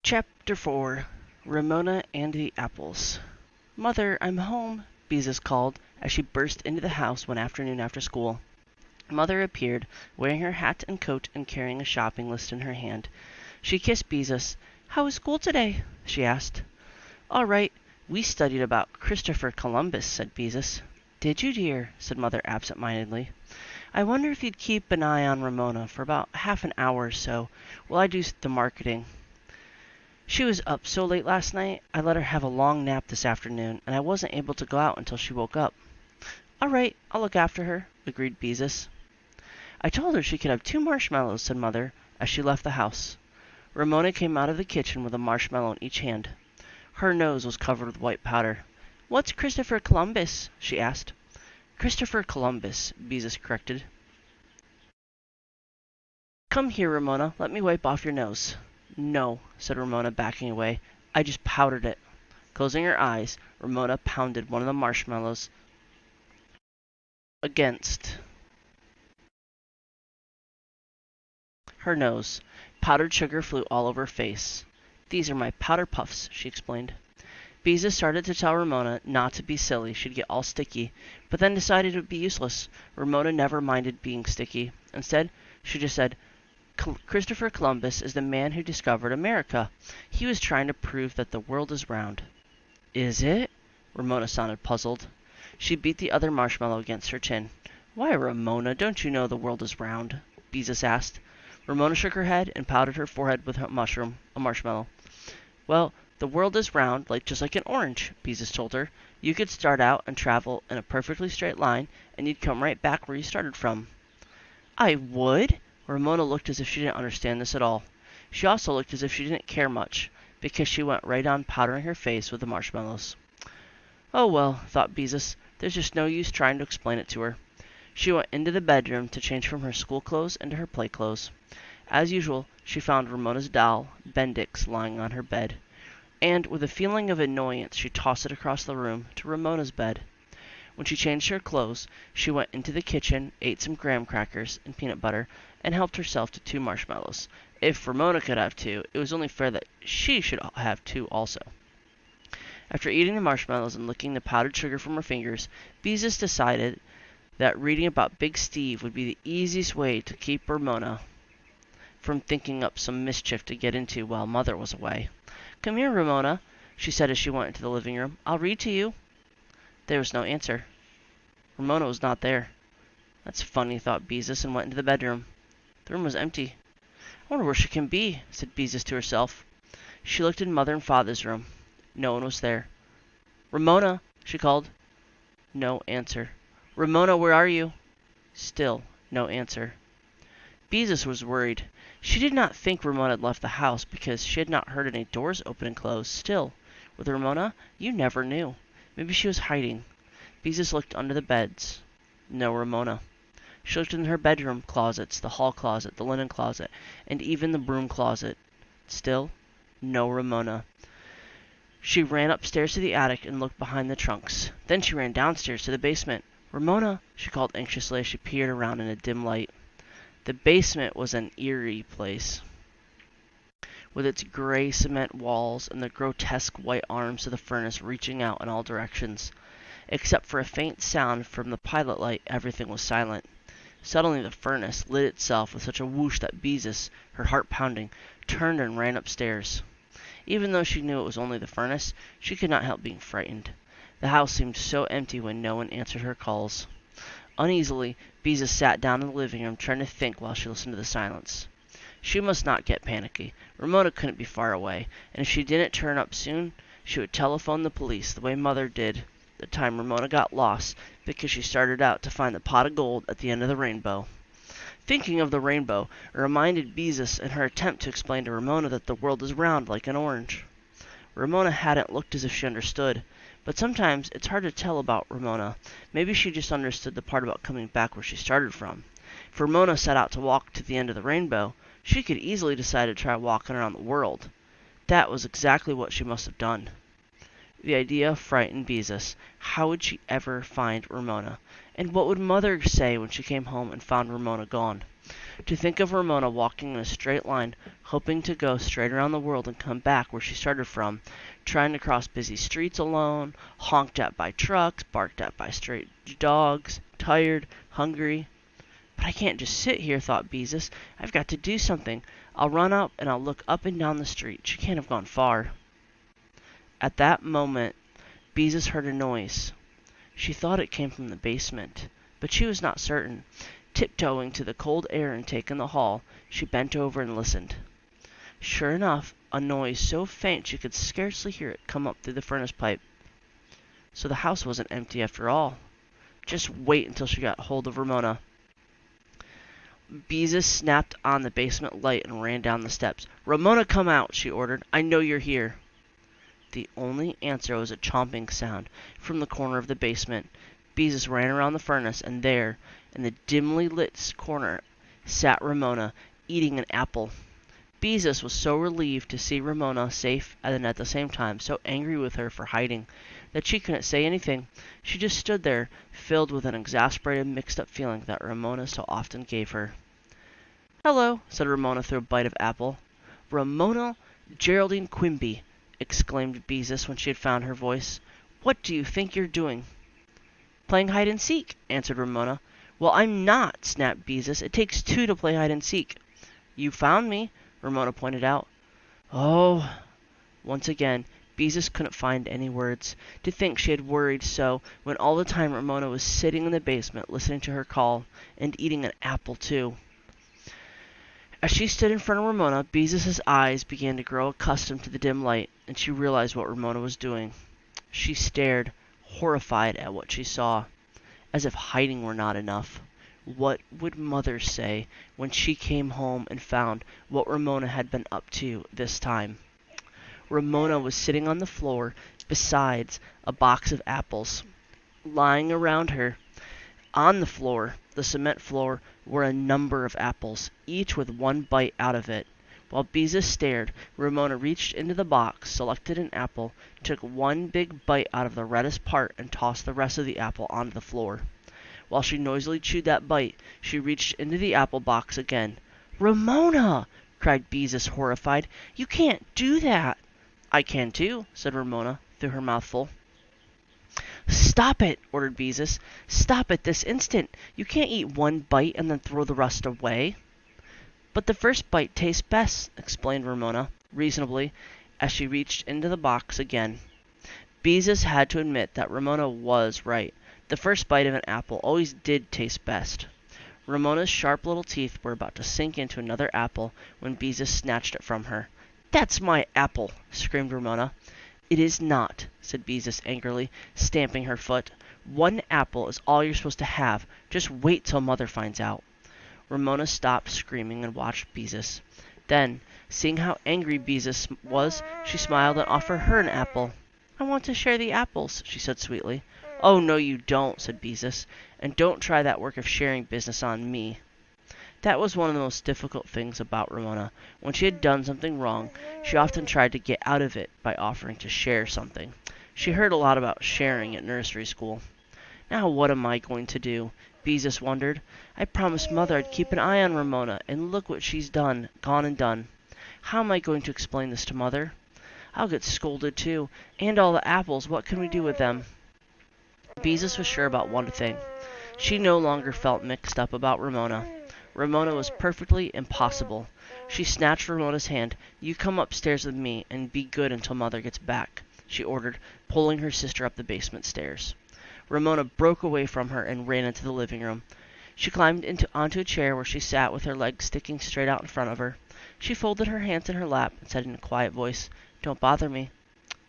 Chapter 4 Ramona and the Apples. "Mother, I'm home," Beezus called as she burst into the house one afternoon after school. Mother appeared, wearing her hat and coat and carrying a shopping list in her hand. She kissed Beezus. "How was school today?" she asked. "All right. We studied about Christopher Columbus," said Beezus. "Did you, dear?" said Mother absent-mindedly. "I wonder if you'd keep an eye on Ramona for about half an hour or so while I do the marketing. She was up so late last night, I let her have a long nap this afternoon, and I wasn't able to go out until she woke up." "All right, I'll look after her," agreed Beezus. "I told her she could have 2 marshmallows," said Mother, as she left the house. Ramona came out of the kitchen with a marshmallow in each hand. Her nose was covered with white powder. "What's Christopher Columbus?" she asked. "Christopher Columbus," Beezus corrected. "Come here, Ramona. Let me wipe off your nose." "No," said Ramona, backing away. "I just powdered it." Closing her eyes, Ramona pounded one of the marshmallows against her nose. Powdered sugar flew all over her face. "These are my powder puffs," she explained. Beezus started to tell Ramona not to be silly, she'd get all sticky, but then decided it would be useless. Ramona never minded being sticky. Instead, she just said, "Christopher Columbus is the man who discovered America. He was trying to prove that the world is round." "Is it?" Ramona sounded puzzled. She beat the other marshmallow against her chin. "Why, Ramona, don't you know the world is round?" Beezus asked. Ramona shook her head and powdered her forehead with a marshmallow. "Well, the world is round, just like an orange," Beezus told her. "You could start out and travel in a perfectly straight line, and you'd come right back where you started from." "I would?" Ramona looked as if she didn't understand this at all. She also looked as if she didn't care much, because she went right on powdering her face with the marshmallows. "Oh well," thought Beezus, "there's just no use trying to explain it to her." She went into the bedroom to change from her school clothes into her play clothes. As usual, she found Ramona's doll, Bendix, lying on her bed, and with a feeling of annoyance she tossed it across the room to Ramona's bed. When she changed her clothes, she went into the kitchen, ate some graham crackers and peanut butter, and helped herself to 2 marshmallows. If Ramona could have 2, it was only fair that she should have 2 also. After eating the marshmallows and licking the powdered sugar from her fingers, Beezus decided that reading about Big Steve would be the easiest way to keep Ramona from thinking up some mischief to get into while Mother was away. "Come here, Ramona," she said as she went into the living room. "I'll read to you." There was no answer. Ramona was not there. "That's funny," thought Beezus, and went into the bedroom. The room was empty. "I wonder where she can be," said Beezus to herself. She looked in Mother and Father's room. No one was there. "Ramona," she called. No answer. "Ramona, where are you?" Still no answer. Beezus was worried. She did not think Ramona had left the house, because she had not heard any doors open and close. Still, with Ramona, you never knew. Maybe she was hiding. Beezus looked under the beds. No Ramona. She looked in her bedroom closets, the hall closet, the linen closet, and even the broom closet. Still, no Ramona. She ran upstairs to the attic and looked behind the trunks. Then she ran downstairs to the basement. "Ramona," she called anxiously as she peered around in a dim light. The basement was an eerie place, with its gray cement walls and the grotesque white arms of the furnace reaching out in all directions. Except for a faint sound from the pilot light, everything was silent. Suddenly the furnace lit itself with such a whoosh that Beezus, her heart pounding, turned and ran upstairs. Even though she knew it was only the furnace, she could not help being frightened. The house seemed so empty when no one answered her calls. Uneasily, Beezus sat down in the living room, trying to think while she listened to the silence. She must not get panicky. Ramona couldn't be far away, and if she didn't turn up soon, she would telephone the police the way Mother did the time Ramona got lost because she started out to find the pot of gold at the end of the rainbow. Thinking of the rainbow reminded Beezus in her attempt to explain to Ramona that the world is round like an orange. Ramona hadn't looked as if she understood, but sometimes it's hard to tell about Ramona. Maybe she just understood the part about coming back where she started from. If Ramona set out to walk to the end of the rainbow, she could easily decide to try walking around the world. That was exactly what she must have done. The idea frightened Beezus. How would she ever find Ramona? And what would Mother say when she came home and found Ramona gone? To think of Ramona walking in a straight line, hoping to go straight around the world and come back where she started from, trying to cross busy streets alone, honked at by trucks, barked at by stray dogs, tired, hungry. But I can't just sit here, thought Beezus. I've got to do something. I'll run up and I'll look up and down the street. She can't have gone far. At that moment, Beezus heard a noise. She thought it came from the basement, but she was not certain. Tiptoeing to the cold air intake in the hall, she bent over and listened. Sure enough, a noise so faint she could scarcely hear it come up through the furnace pipe. So the house wasn't empty after all. Just wait until she got hold of Ramona. Beezus snapped on the basement light and ran down the steps. Ramona, come out, she ordered. I know you're here. The only answer was a chomping sound from the corner of the basement. Beezus ran around the furnace, and there, in the dimly lit corner, sat Ramona, eating an apple. Beezus was so relieved to see Ramona safe and at the same time so angry with her for hiding that she couldn't say anything. She just stood there, filled with an exasperated, mixed-up feeling that Ramona so often gave her. Hello, said Ramona through a bite of apple. Ramona Geraldine Quimby, exclaimed Beezus when she had found her voice. What do you think you're doing? Playing hide-and-seek, answered Ramona. Well, I'm not, snapped Beezus. It takes two to play hide-and-seek. You found me, Ramona pointed out. Oh. Once again, Beezus couldn't find any words. To think she had worried so when all the time Ramona was sitting in the basement listening to her call and eating an apple too. As she stood in front of Ramona, Beezus's eyes began to grow accustomed to the dim light, and she realized what Ramona was doing. She stared, horrified at what she saw, as if hiding were not enough. What would Mother say when she came home and found what Ramona had been up to this time? Ramona was sitting on the floor besides a box of apples. Lying around her, on the floor, the cement floor, were a number of apples, each with one bite out of it. While Beezus stared, Ramona reached into the box, selected an apple, took one big bite out of the reddest part, and tossed the rest of the apple onto the floor. While she noisily chewed that bite, she reached into the apple box again. Ramona! Cried Beezus, horrified. You can't do that! I can too, said Ramona, through her mouthful. Stop it, ordered Beezus. Stop it this instant. You can't eat one bite and then throw the rest away. But the first bite tastes best, explained Ramona, reasonably, as she reached into the box again. Beezus had to admit that Ramona was right. The first bite of an apple always did taste best. Ramona's sharp little teeth were about to sink into another apple when Beezus snatched it from her. That's my apple, screamed Ramona. It is not, said Beezus angrily, stamping her foot. One apple is all you're supposed to have. Just wait till Mother finds out. Ramona stopped screaming and watched Beezus. Then, seeing how angry Beezus was, she smiled and offered her an apple. I want to share the apples, she said sweetly. Oh, no, you don't, said Beezus, and don't try that work of sharing business on me. That was one of the most difficult things about Ramona. When she had done something wrong, she often tried to get out of it by offering to share something. She heard a lot about sharing at nursery school. Now what am I going to do? Beezus wondered. I promised Mother I'd keep an eye on Ramona, and look what she's done, gone and done. How am I going to explain this to Mother? I'll get scolded too. And all the apples, what can we do with them? Beezus was sure about one thing. She no longer felt mixed up about Ramona. Ramona was perfectly impossible. She snatched Ramona's hand. You come upstairs with me and be good until Mother gets back, she ordered, pulling her sister up the basement stairs. Ramona broke away from her and ran into the living room. She climbed onto a chair where she sat with her legs sticking straight out in front of her. She folded her hands in her lap and said in a quiet voice, Don't bother me.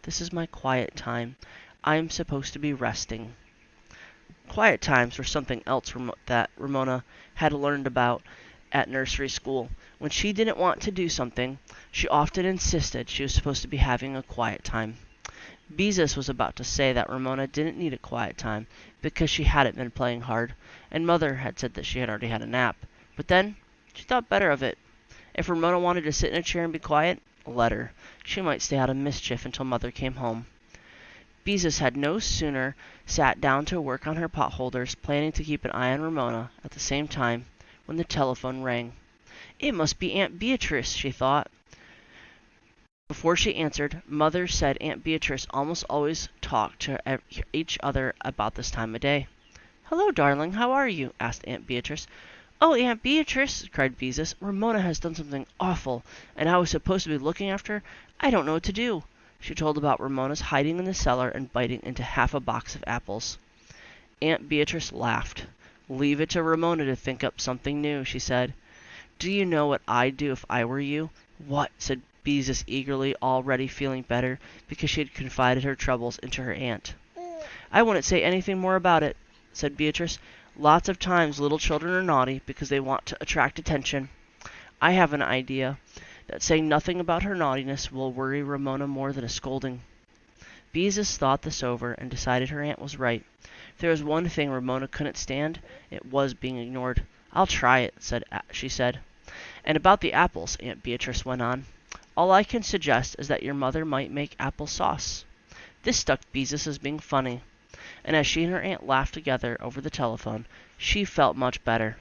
This is my quiet time. I am supposed to be resting. Quiet times were something else that Ramona had learned about at nursery school. When she didn't want to do something, she often insisted she was supposed to be having a quiet time. Beezus was about to say that Ramona didn't need a quiet time because she hadn't been playing hard, and Mother had said that she had already had a nap. But then, she thought better of it. If Ramona wanted to sit in a chair and be quiet, let her. She might stay out of mischief until Mother came home. Beezus had no sooner sat down to work on her potholders, planning to keep an eye on Ramona at the same time, when the telephone rang. It must be Aunt Beatrice, she thought. Before she answered, Mother said Aunt Beatrice almost always talked to each other about this time of day. "Hello, darling, how are you?" asked Aunt Beatrice. "Oh, Aunt Beatrice!" cried Beezus. "Ramona has done something awful, and I was supposed to be looking after her. I don't know what to do." She told about Ramona's hiding in the cellar and biting into half a box of apples. Aunt Beatrice laughed. "Leave it to Ramona to think up something new," she said. "Do you know what I'd do if I were you?" "What?" said Beezus eagerly, already feeling better because she had confided her troubles into her aunt. "I wouldn't say anything more about it," said Beatrice. "Lots of times little children are naughty because they want to attract attention. I have an idea that saying nothing about her naughtiness will worry Ramona more than a scolding." Beezus thought this over and decided her aunt was right. If there was one thing Ramona couldn't stand, it was being ignored. "I'll try it," she said. "And about the apples," Aunt Beatrice went on, "all I can suggest is that your mother might make apple sauce." This struck Beezus as being funny, and as she and her aunt laughed together over the telephone, she felt much better.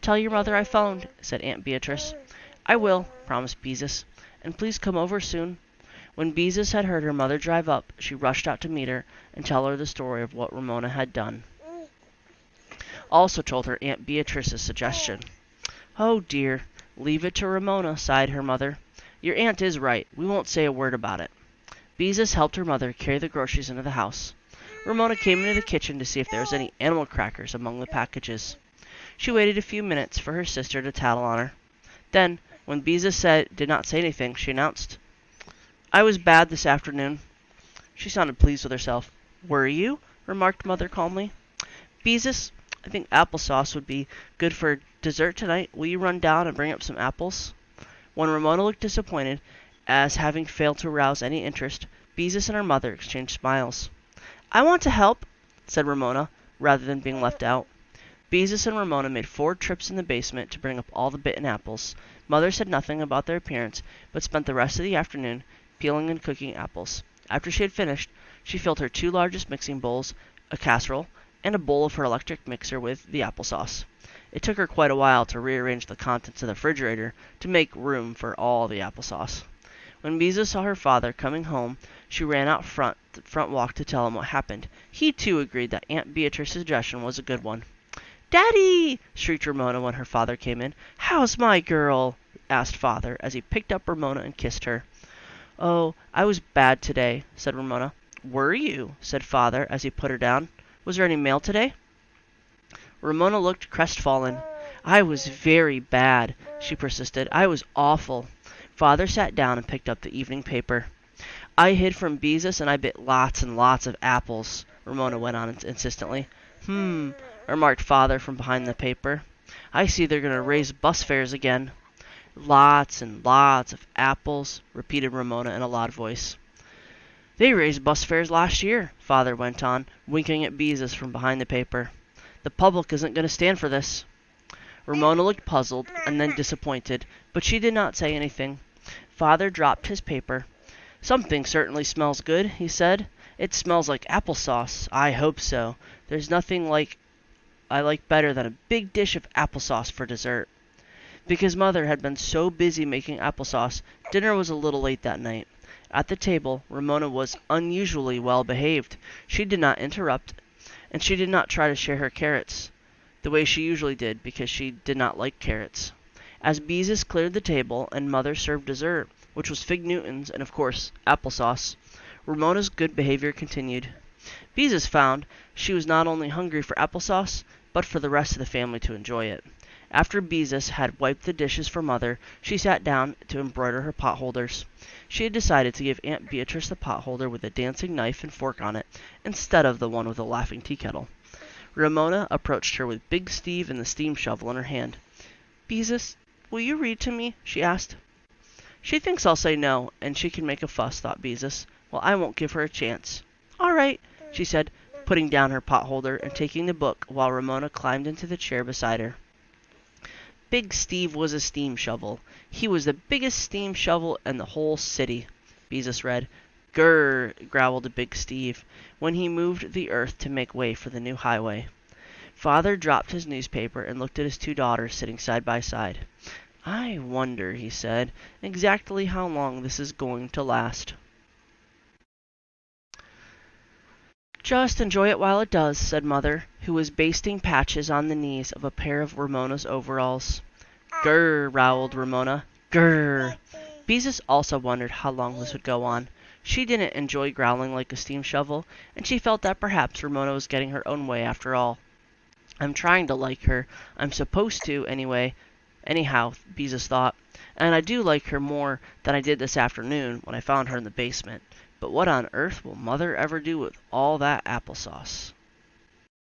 "Tell your mother I phoned," said Aunt Beatrice. "I will," promised Beezus, "and please come over soon." When Beezus had heard her mother drive up, she rushed out to meet her and tell her the story of what Ramona had done. Also told her Aunt Beatrice's suggestion. "Oh dear, leave it to Ramona," sighed her mother. "Your aunt is right. We won't say a word about it." Beezus helped her mother carry the groceries into the house. Ramona came into the kitchen to see if there was any animal crackers among the packages. She waited a few minutes for her sister to tattle on her. Then, when Beezus did not say anything, she announced, "I was bad this afternoon." She sounded pleased with herself. "Were you?" remarked Mother calmly. "Beezus, I think applesauce would be good for dessert tonight. Will you run down and bring up some apples?" When Ramona looked disappointed, as having failed to rouse any interest, Beezus and her mother exchanged smiles. "I want to help," said Ramona, rather than being left out. Beezus and Ramona made 4 trips in the basement to bring up all the bitten apples. Mother said nothing about their appearance, but spent the rest of the afternoon peeling and cooking apples. After she had finished, she filled her 2 largest mixing bowls, a casserole, and a bowl of her electric mixer with the applesauce. It took her quite a while to rearrange the contents of the refrigerator to make room for all the applesauce. When Beezus saw her father coming home, she ran out the front walk to tell him what happened. He too agreed that Aunt Beatrice's suggestion was a good one. "Daddy!" shrieked Ramona when her father came in. "How's my girl?" asked Father as he picked up Ramona and kissed her. "Oh, I was bad today," said Ramona. "Were you?" said Father as he put her down. "Was there any mail today?" Ramona looked crestfallen. "I was very bad," she persisted. "I was awful." Father sat down and picked up the evening paper. "I hid from Beezus and I bit lots and lots of apples," Ramona went on insistently. Remarked Father from behind the paper. "I see they're going to raise bus fares again." "Lots and lots of apples," repeated Ramona in a loud voice. "They raised bus fares last year," Father went on, winking at Beezus from behind the paper. "The public isn't going to stand for this." Ramona looked puzzled and then disappointed, but she did not say anything. Father dropped his paper. "Something certainly smells good," he said. "It smells like applesauce. I hope so. There's nothing I like better than a big dish of applesauce for dessert." Because Mother had been so busy making applesauce, dinner was a little late that night. At the table, Ramona was unusually well behaved. She did not interrupt, and she did not try to share her carrots the way she usually did, because she did not like carrots. As Beezus cleared the table and Mother served dessert, which was fig Newtons and, of course, applesauce, Ramona's good behavior continued. Beezus found she was not only hungry for applesauce, but for the rest of the family to enjoy it. After Beezus had wiped the dishes for Mother, she sat down to embroider her potholders. She had decided to give Aunt Beatrice the potholder with a dancing knife and fork on it, instead of the one with a laughing tea kettle. Ramona approached her with Big Steve and the steam shovel in her hand. "Beezus, will you read to me?" she asked. "She thinks I'll say no, and she can make a fuss," thought Beezus. "Well, I won't give her a chance." "All right," she said, putting down her potholder and taking the book while Ramona climbed into the chair beside her. Big Steve was a steam shovel. He was the biggest steam shovel in the whole city, Beezus read. "Grrr," growled Big Steve, when he moved the earth to make way for the new highway. Father dropped his newspaper and looked at his two daughters sitting side by side. "I wonder," he said, "exactly how long this is going to last." "Just enjoy it while it does," said Mother, who was basting patches on the knees of a pair of Ramona's overalls. "Grr," growled Ramona. "Grr." Beezus also wondered how long this would go on. She didn't enjoy growling like a steam shovel, and she felt that perhaps Ramona was getting her own way after all. "I'm trying to like her. I'm supposed to, anyhow, Beezus thought. And I do like her more than I did this afternoon when I found her in the basement. But what on earth will Mother ever do with all that applesauce?"